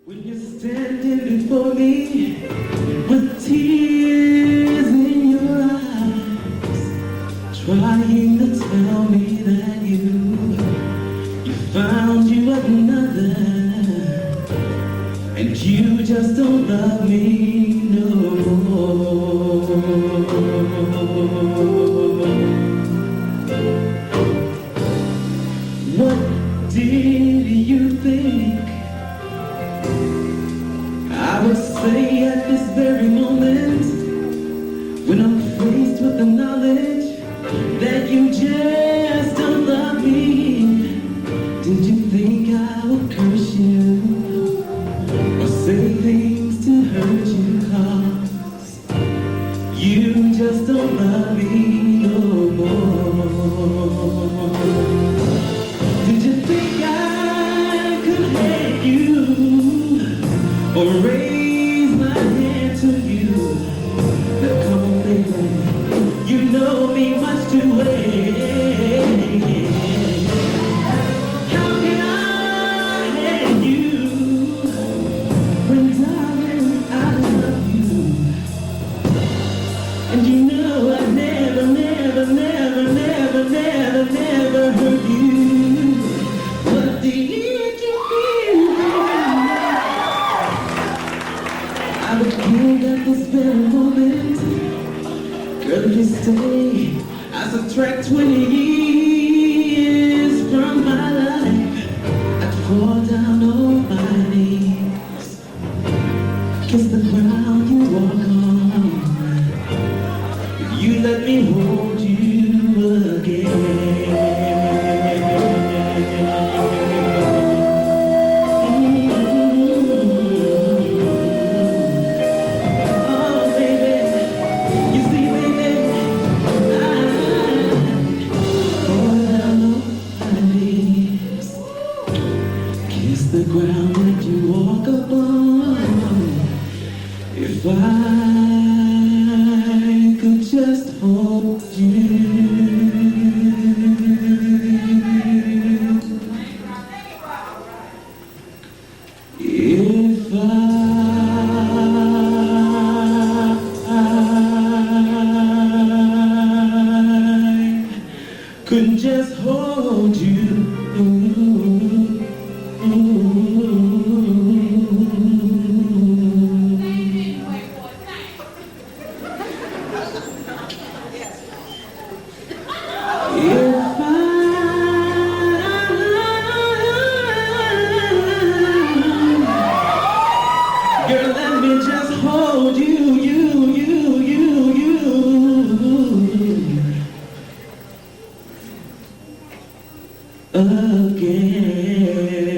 When you're standing before me with tears in your eyes, trying to tell me that you found you another, and you just don't love me no more. What did you think I would say at this very moment, when I'm faced with the knowledge that you just don't love me? Did you think I would curse you or say things to hurt you, 'cause you just don't love me no more? Did you think I could hate you or raise my hand to you? Now come on, baby, you know me much too well. How can I hate you when, darling, I love you? And you know I never, never, never, never, never, never hurt you. What did you feel? I would kill at this very moment. Girl, if you stay, I subtract 20 years from my life. I'd fall down on my knees, kiss the ground you walk on, if you let me hold you again. The ground that you walk upon. If I could just hold you. If I could just hold you. Girl, let me just hold you, again.